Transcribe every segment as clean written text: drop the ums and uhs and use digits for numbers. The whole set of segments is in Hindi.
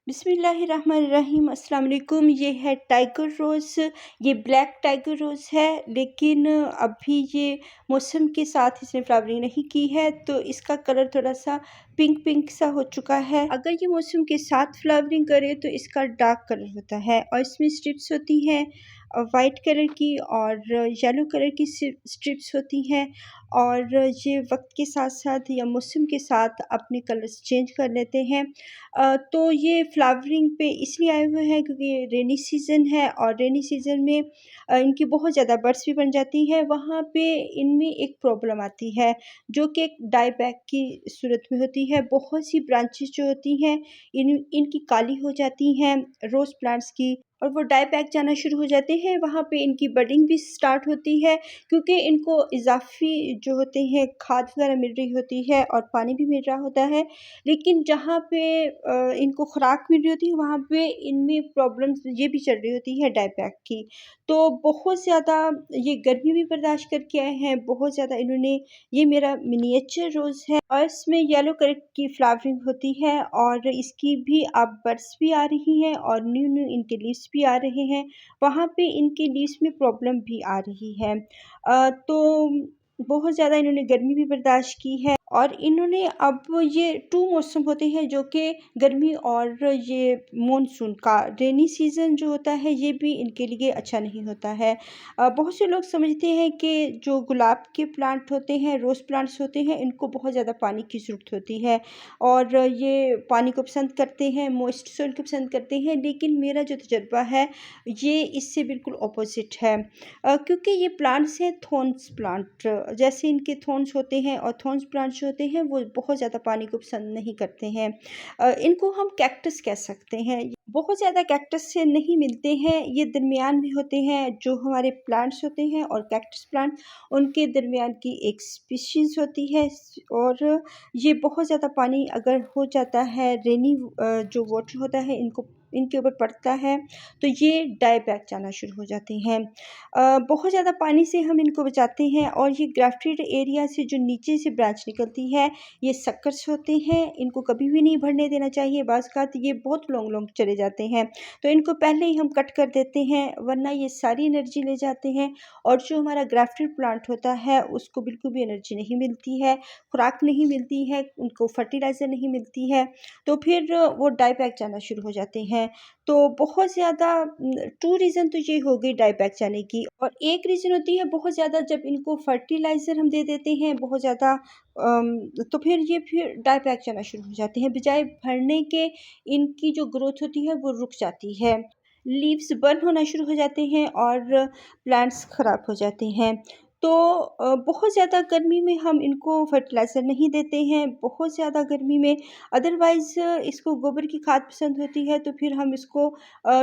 बिस्मिल्लाहिर्रहमानिर्रहीम अस्सलाम वालेकुम। ये है टाइगर रोज़। ये ब्लैक टाइगर रोज़ है, लेकिन अभी ये मौसम के साथ इसने फ्लावरिंग नहीं की है, तो इसका कलर थोड़ा-सा पिंक पिंक सा हो चुका है। अगर ये मौसम के साथ फ्लावरिंग करे तो इसका डार्क कलर होता है और इसमें स्ट्रिप्स होती हैं वाइट कलर की और येलो कलर की स्ट्रिप्स होती हैं। और ये वक्त के साथ साथ या मौसम के साथ अपने कलर्स चेंज कर लेते हैं। तो ये फ्लावरिंग पे इसलिए आए हुए हैं क्योंकि ये रेनी सीज़न है और रेनी सीज़न में इनकी बहुत ज़्यादा बर्ड्स भी बन जाती है। वहाँ पे इनमें एक प्रॉब्लम आती है जो कि एक डाई बैक की सूरत में होती है। बहुत सी ब्रांचेस जो होती हैं इनकी काली हो जाती हैं रोज़ प्लांट्स की, और वो डाई बैक जाना शुरू हो जाते हैं। वहाँ पे इनकी बडिंग भी स्टार्ट होती है क्योंकि इनको इज़ाफ़ी जो होते हैं खाद वगैरह मिल रही होती है और पानी भी मिल रहा होता है। लेकिन जहाँ पे इनको खुराक मिल रही होती है वहाँ पे इनमें प्रॉब्लम्स ये भी चल रही होती है डाई बैक की। तो बहुत ज़्यादा ये गर्मी भी बर्दाश्त करके आए हैं, बहुत ज़्यादा इन्होंने। ये मेरा मिनिएचर रोज़ है और इसमें येलो कलर की फ्लावरिंग होती है और इसकी भी अब बड्स भी आ रही हैं और न्यू न्यू इनके लीव्स भी आ रहे हैं। वहाँ पे इनके लीव्स में प्रॉब्लम भी आ रही है। तो बहुत ज़्यादा इन्होंने गर्मी भी बर्दाश्त की है और इन्होंने अब ये 2 मौसम होते हैं जो कि गर्मी और ये मानसून का रेनी सीज़न जो होता है ये भी इनके लिए अच्छा नहीं होता है। बहुत से लोग समझते हैं कि जो गुलाब के प्लांट होते हैं, रोज़ प्लांट्स होते हैं, इनको बहुत ज़्यादा पानी की ज़रूरत होती है और ये पानी को पसंद करते हैं, मॉइस्ट सॉइल को पसंद करते हैं। लेकिन मेरा जो तजुर्बा है ये इससे बिल्कुल अपोज़िट है। क्योंकि ये प्लांट्स हैं थॉर्न्स प्लांट, जैसे इनके थॉर्न्स होते हैं और थॉर्न्स प्लांट्स जो होते हैं वो बहुत ज़्यादा पानी को पसंद नहीं करते हैं। इनको हम कैक्टस कह सकते हैं। बहुत ज़्यादा कैक्टस से नहीं मिलते हैं, ये दरमियान में होते हैं। जो हमारे प्लांट्स होते हैं और कैक्टस प्लांट, उनके दरमियान की एक स्पीशीज़ होती है। और ये बहुत ज़्यादा पानी अगर हो जाता है, रेनी जो वाटर होता है इनके ऊपर पड़ता है, तो ये डाई बैक जाना शुरू हो जाते हैं। बहुत ज़्यादा पानी से हम इनको बचाते हैं और ये ग्राफ्टेड एरिया से जो नीचे से ब्रांच निकलती है, ये सक्कर्स होते हैं, इनको कभी भी नहीं बढ़ने देना चाहिए। बाज़-औक़ात ये बहुत लॉन्ग लॉन्ग चले जाते हैं, तो इनको पहले ही हम कट कर देते हैं, वरना ये सारी एनर्जी ले जाते हैं और जो हमारा ग्राफ्टेड प्लांट होता है उसको बिल्कुल भी एनर्जी नहीं मिलती है, खुराक नहीं मिलती है, उनको फर्टिलाइज़र नहीं मिलती है, तो फिर वो डाई बैक जाना शुरू हो जाते हैं। तो बहुत ज़्यादा 2 रीज़न तो ये हो गई डाई बैक जाने की, और एक रीज़न होती है बहुत ज़्यादा जब इनको फर्टिलाइज़र हम दे देते हैं बहुत ज़्यादा, तो फिर डाई बैक जाना शुरू हो जाते हैं। बजाय बढ़ने के इनकी जो ग्रोथ होती है वो रुक जाती है। लीव्स बर्न होना शुरू हो जाते हैं और प्लांट्स ख़राब हो जाते हैं। तो बहुत ज़्यादा गर्मी में हम इनको फर्टिलाइज़र नहीं देते हैं, बहुत ज़्यादा गर्मी में। अदरवाइज़ इसको गोबर की खाद पसंद होती है तो फिर हम इसको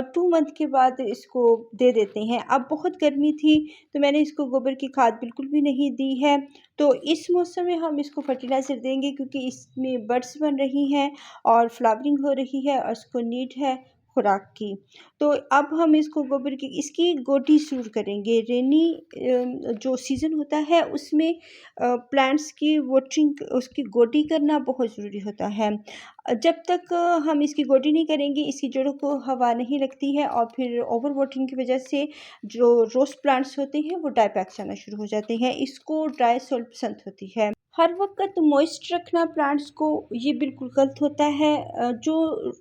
2 मंथ के बाद इसको दे देते हैं। अब बहुत गर्मी थी तो मैंने इसको गोबर की खाद बिल्कुल भी नहीं दी है। तो इस मौसम में हम इसको फर्टिलाइज़र देंगे क्योंकि इसमें बड्स बन रही हैं और फ्लावरिंग हो रही है और इसको नीड है खुराक की। तो अब हम इसको गोबर की इसकी गोडी शुरू करेंगे। रेनी जो सीज़न होता है उसमें प्लांट्स की वाटरिंग, उसकी गोडी करना बहुत ज़रूरी होता है। जब तक हम इसकी गोडी नहीं करेंगे, इसकी जड़ों को हवा नहीं लगती है और फिर ओवर वाटरिंग की वजह से जो रोज़ प्लांट्स होते हैं वो डाई बैक जाना शुरू हो जाते हैं। इसको ड्राई सॉइल पसंद होती है। हर वक़्त मॉइस्ट रखना प्लांट्स को ये बिल्कुल गलत होता है। जो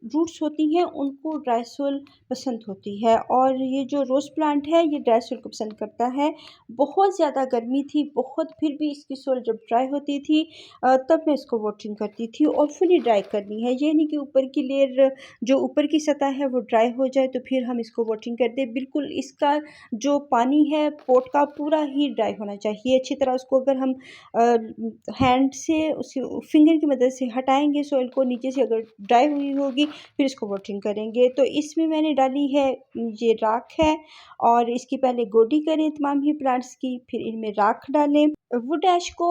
रूट्स होती हैं उनको ड्राई सॉइल पसंद होती है और ये जो रोज़ प्लांट है ये ड्राई सॉइल को पसंद करता है। बहुत ज़्यादा गर्मी थी, बहुत, फिर भी इसकी सॉइल जब ड्राई होती थी तब मैं इसको वाटरिंग करती थी और फुली ड्राई करनी है। ये नहीं कि ऊपर की लेयर, जो ऊपर की सतह है वो ड्राई हो जाए तो फिर हम इसको वाटरिंग कर दें। बिल्कुल इसका जो पानी है पॉट का पूरा ही ड्राई होना चाहिए। अच्छी तरह उसको अगर हम हैंड से उसे फिंगर की मदद से हटाएँगे सॉइल को, नीचे से अगर ड्राई हुई होगी फिर इसको वाटरिंग करेंगे। तो इसमें मैंने डाली है, ये राख है और इसकी पहले गोडी करें तमाम ही प्लांट्स की, फिर इनमें राख डालें। वुड ऐश को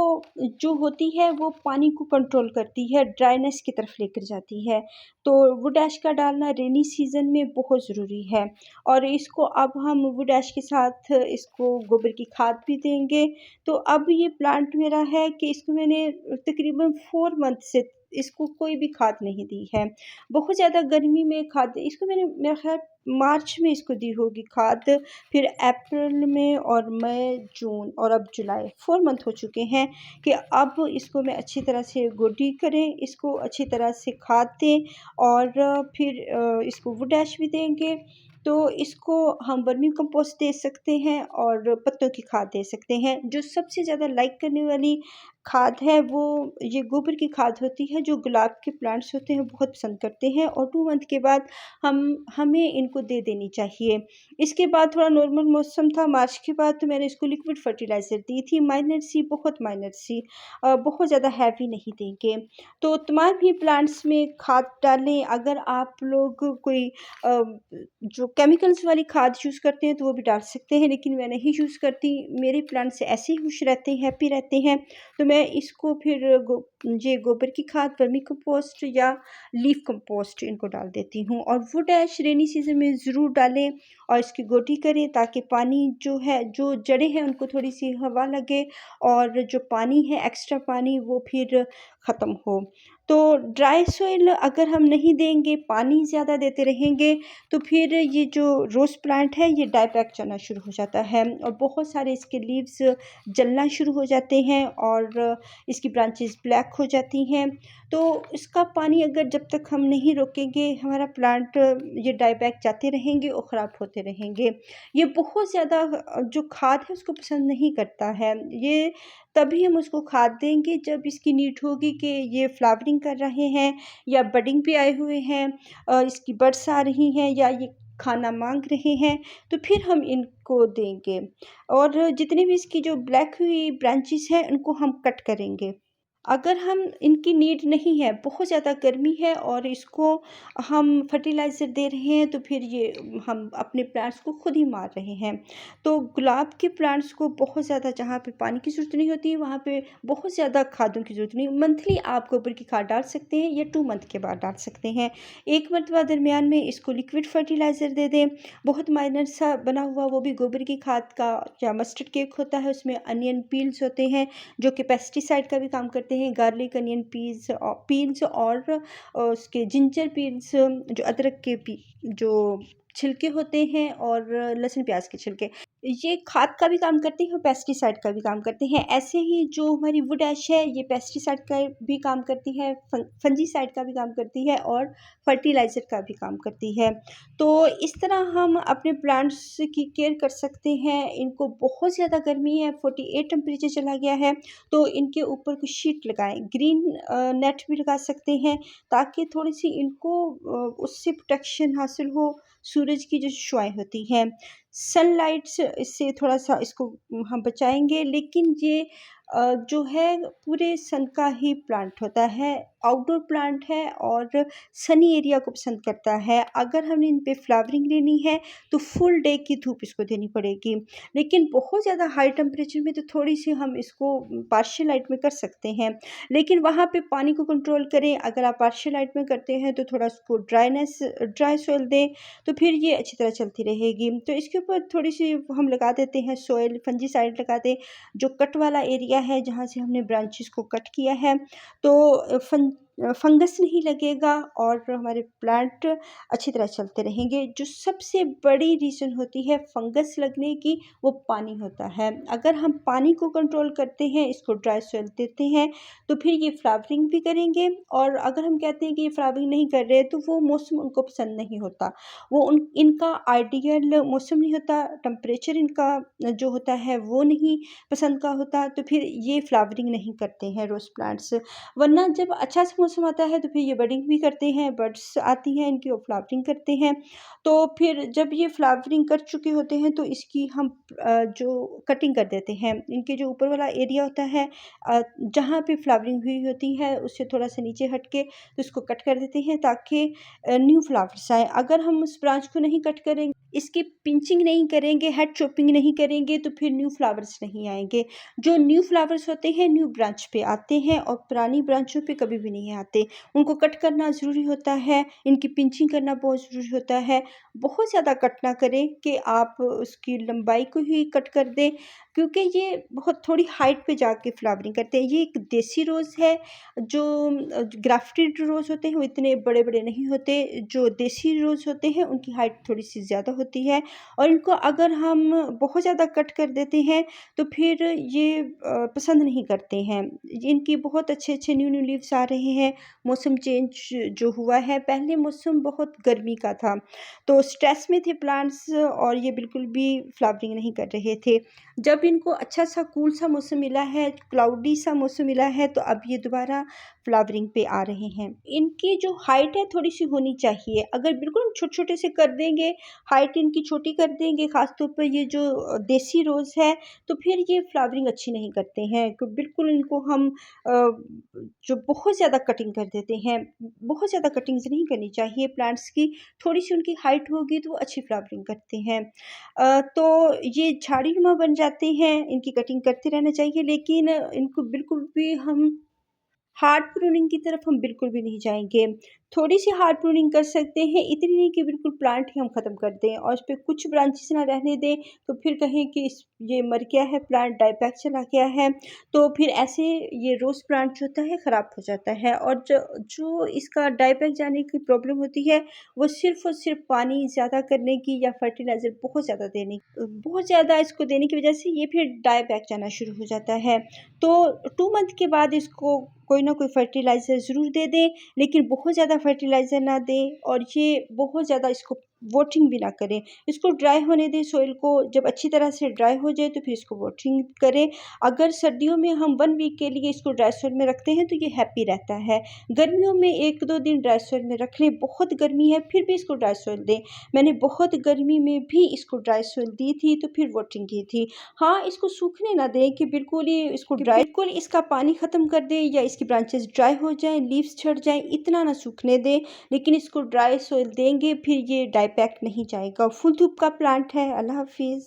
जो होती है वो पानी को कंट्रोल करती है, ड्राइनेस की तरफ लेकर जाती है। तो वुड ऐश का डालना रेनी सीज़न में बहुत ज़रूरी है और इसको अब हम वुड ऐश के साथ इसको गोबर की खाद भी देंगे। तो अब ये प्लांट मेरा है कि इसको मैंने तकरीबन 4 मंथ से इसको कोई भी खाद नहीं दी है। बहुत ज़्यादा गर्मी में खाद इसको मैंने मेरा ख़्याल मार्च में इसको दी होगी खाद, फिर अप्रैल में और मई, जून और अब जुलाई 4 मंथ हो चुके हैं कि अब इसको मैं अच्छी तरह से गोडी करें, इसको अच्छी तरह से खाद दें और फिर इसको वुड ऐश भी देंगे। तो इसको हम वर्मी कंपोस्ट दे सकते हैं और पत्तों की खाद दे सकते हैं। जो सबसे ज़्यादा लाइक करने वाली खाद है वो ये गोबर की खाद होती है, जो गुलाब के प्लांट्स होते हैं बहुत पसंद करते हैं और 2 मंथ के बाद हमें इनको दे देनी चाहिए। इसके बाद थोड़ा नॉर्मल मौसम था मार्च के बाद, तो मैंने इसको लिक्विड फर्टिलाइज़र दी थी, माइनर सी, बहुत माइनर सी, बहुत ज़्यादा हैवी नहीं देंगे। तो तमाम ही प्लांट्स में खाद डालें। अगर आप लोग कोई जो केमिकल्स वाली खाद यूज़ करते हैं तो वो भी डाल सकते हैं, लेकिन मैं नहीं यूज़ करती। मेरे प्लांट्स ऐसे ही खुश रहते हैं, हैप्पी रहते हैं। तो मैं इसको फिर ये गोबर की खाद, वर्मी कंपोस्ट या लीफ कंपोस्ट इनको डाल देती हूँ। और वुड ऐश रेनी सीज़न में ज़रूर डालें और इसकी गोडी करें ताकि पानी जो है, जो जड़ें हैं उनको थोड़ी-सी हवा लगे और जो पानी है, एक्स्ट्रा पानी, वो फिर ख़त्म हो। तो ड्राई सॉइल अगर हम नहीं देंगे, पानी ज़्यादा देते रहेंगे, तो फिर ये जो रोज़ प्लांट है ये डाई बैक जाना शुरू हो जाता है और बहुत सारे इसके लीव्स जलना शुरू हो जाते हैं और इसकी ब्रांचेस ब्लैक हो जाती हैं। तो इसका पानी अगर जब तक हम नहीं रोकेंगे, हमारा प्लांट ये डाई बैक जाते रहेंगे और ख़राब होते रहेंगे। ये बहुत ज़्यादा जो खाद है उसको पसंद नहीं करता है। ये तभी हम उसको खाद देंगे जब इसकी नीड होगी कि ये फ्लावरिंग कर रहे हैं या बडिंग पे आए हुए हैं, इसकी बड्स आ रही हैं या ये खाना माँग रहे हैं, तो फिर हम इनको देंगे। और जितनी भी इसकी जो ब्लैक हुई ब्रांचेस हैं उनको हम कट करेंगे। अगर हम इनकी नीड नहीं है, बहुत ज़्यादा गर्मी है और इसको हम फर्टिलाइज़र दे रहे हैं, तो फिर ये हम अपने प्लांट्स को खुद ही मार रहे हैं। तो गुलाब के प्लांट्स को बहुत ज़्यादा, जहाँ पे पानी की ज़रूरत नहीं होती, वहाँ पे बहुत ज़्यादा खादों की ज़रूरत नहीं। मंथली आप गोबर की खाद डाल सकते हैं या 2 मंथ के बाद डाल सकते हैं। 1 मरतबा दरमियान में इसको लिक्विड फर्टिलाइज़र दे दें, बहुत माइनर सा बना हुआ, वो भी गोबर की खाद का, या मस्टर्ड केक होता है, उसमें अनियन पील्स होते हैं जो कि पेस्टिसाइड का भी काम करते हैं। गार्लिक, अनियन पील्स और उसके जिंजर पील्स, जो अदरक के जो छिलके होते हैं, और लहसुन प्याज के छिलके, ये खाद का भी काम करते हैं और पेस्टिसाइड का भी काम करते हैं। ऐसे ही जो हमारी वुड ऐश है ये पेस्टिसाइड का भी काम करती है, फंजीसाइड का भी काम करती है और फर्टिलाइज़र का भी काम करती है। तो इस तरह हम अपने प्लांट्स की केयर कर सकते हैं। इनको बहुत ज़्यादा गर्मी है, 48 टेम्परेचर चला गया है, तो इनके ऊपर कुछ शीट लगाएं, ग्रीन नेट भी लगा सकते हैं ताकि थोड़ी सी इनको उससे प्रोटेक्शन हासिल हो। सूरज की जो शुआएं होती हैं, सनलाइट से इससे थोड़ा-सा इसको हम बचाएँगे, लेकिन ये जो है पूरे सन का ही प्लांट होता है, आउटडोर प्लांट है और सनी एरिया को पसंद करता है। अगर हमने इन पे फ्लावरिंग लेनी है तो फुल डे की धूप इसको देनी पड़ेगी, लेकिन बहुत ज़्यादा हाई टेम्परेचर में तो थोड़ी-सी हम इसको पार्शियल लाइट में कर सकते हैं, लेकिन वहाँ पे पानी को कंट्रोल करें। अगर आप पार्शियल लाइट में करते हैं तो थोड़ा उसको ड्राई सॉइल दें, तो फिर ये अच्छी तरह चलती रहेगी। तो इसके ऊपर थोड़ी-सी हम लगा देते हैं सॉइल, फंजीसाइड लगा दें। जो कट वाला एरिया है जहाँ से हमने ब्रांचेस को कट किया है, तो फंगस नहीं लगेगा और हमारे प्लांट अच्छी तरह चलते रहेंगे। जो सबसे बड़ी रीज़न होती है फंगस लगने की, वो पानी होता है। अगर हम पानी को कंट्रोल करते हैं, इसको ड्राई सॉइल देते हैं, तो फिर ये फ्लावरिंग भी करेंगे। और अगर हम कहते हैं कि ये फ्लावरिंग नहीं कर रहे, तो वो मौसम उनको पसंद नहीं होता, वो उन इनका आइडियल मौसम नहीं होता, टेम्परेचर इनका जो होता है वो नहीं पसंद का होता, तो फिर ये फ्लावरिंग नहीं करते हैं रोज़ प्लांट्स। वरना जब अच्छा सा मौसम आता है तो फिर ये बडिंग भी करते हैं, बड्स आती हैं इनकी, वो फ्लावरिंग करते हैं। तो फिर जब ये फ्लावरिंग कर चुके होते हैं तो इसकी हम जो कटिंग कर देते हैं। इनके जो ऊपर वाला एरिया होता है, जहाँ पे फ्लावरिंग हुई होती है उससे थोड़ा-सा नीचे हट के, तो इसको कट कर देते हैं ताकि न्यू फ्लावर्स आएँ। अगर हम उस ब्रांच को नहीं कट करेंगे, इसकी पिंचिंग नहीं करेंगे, हेड चॉपिंग नहीं करेंगे, तो फिर न्यू फ्लावर्स नहीं आएँगे। जो न्यू फ्लावर्स होते हैं न्यू ब्रांच पे आते हैं और पुरानी ब्रांचों पे कभी भी नहीं आते। उनको कट करना ज़रूरी होता है, इनकी पिंचिंग करना बहुत ज़रूरी होता है। बहुत ज़्यादा कट ना करें कि आप उसकी लंबाई को ही कट कर दें, क्योंकि ये बहुत थोड़ी हाइट पे जाके फ्लावरिंग करते हैं। ये एक देसी रोज़ है, जो ग्राफ्टेड रोज़ होते हैं वो इतने बड़े-बड़े नहीं होते। जो देसी रोज़ होते हैं उनकी हाइट थोड़ी-सी ज़्यादा होती है, और इनको अगर हम बहुत ज़्यादा कट कर देते हैं तो फिर ये पसंद नहीं करते हैं। इनकी बहुत अच्छे-अच्छे न्यू-न्यू लीव्स आ रहे हैं। मौसम चेंज जो हुआ है, पहले मौसम बहुत गर्मी का था, तो स्ट्रेस में थे प्लांट्स और ये बिल्कुल भी फ्लावरिंग नहीं कर रहे थे। जब इनको अच्छा सा कूल सा मौसम मिला है, क्लाउडी सा मौसम मिला है, तो अब ये दोबारा फ्लावरिंग पे आ रहे हैं। इनकी जो हाइट है थोड़ी-सी होनी चाहिए। अगर बिल्कुल हम छोटे-छोटे से कर देंगे, हाइट इनकी छोटी कर देंगे, ख़ास तौर पर ये जो देसी रोज़ है, तो फिर ये फ्लावरिंग अच्छी नहीं करते हैं। तो बिल्कुल इनको हम जो बहुत ज़्यादा कटिंग कर देते हैं, बहुत ज़्यादा कटिंग्स नहीं करनी चाहिए प्लांट्स की। थोड़ी-सी उनकी हाइट होगी तो वो अच्छी फ्लावरिंग करते हैं। तो ये झाड़ीनुमा बन जाते हैं, इनकी कटिंग करते रहना चाहिए, लेकिन इनको बिल्कुल भी हम हार्ड प्रूनिंग की तरफ हम बिल्कुल भी नहीं जाएँगे। थोड़ी-सी हार्ड प्रूनिंग कर सकते हैं, इतनी नहीं कि बिल्कुल प्लांट ही हम ख़त्म कर दें और इसपे कुछ ब्रांचेस ना रहने दें, तो फिर कहें कि इस ये मर गया है प्लांट, डाई बैक चला गया है, तो फिर ऐसे ये रोज़ प्लांट जो होता है ख़राब हो जाता है। और जो जो इसका डाई बैक जाने की प्रॉब्लम होती है, वो सिर्फ़ और सिर्फ़ पानी ज़्यादा करने की या फर्टिलाइज़र बहुत ज़्यादा इसको देने की वज़ह से ये फिर डाई बैक जाना शुरू हो जाता है। तो 2 मंथ के बाद इसको कोई ना कोई फर्टिलाइज़र ज़रूर दे दें, लेकिन बहुत ज़्यादा फर्टिलाइज़र ना दें और ये बहुत ज़्यादा इसको वाटरिंग भी ना करें। इसको ड्राई होने दें, सॉइल को जब अच्छी तरह से ड्राई हो जाए तो फिर इसको वाटरिंग करें। अगर सर्दियों में हम 1 वीक के लिए इसको ड्राई सॉइल में रखते हैं तो ये हैप्पी रहता है। गर्मियों में 1-2 दिन ड्राई सॉइल में रख लें, बहुत गर्मी है फिर भी इसको ड्राई सॉइल दें। मैंने बहुत गर्मी में भी इसको ड्राई सॉइल दी थी तो फिर वाटरिंग की थी। हाँ, इसको सूखने ना दें कि बिल्कुल ही इसको बिल्कुल इसका पानी ख़त्म कर दें या इसकी ब्रांचेज़ ड्राई हो जाएँ, लीव्स झड़ जाएँ, इतना ना सूखने दें, लेकिन इसको ड्राई सॉइल देंगे फिर ये डाई बैक नहीं जाएगा। फुल धूप का प्लांट है। अल्लाह हाफ़िज़।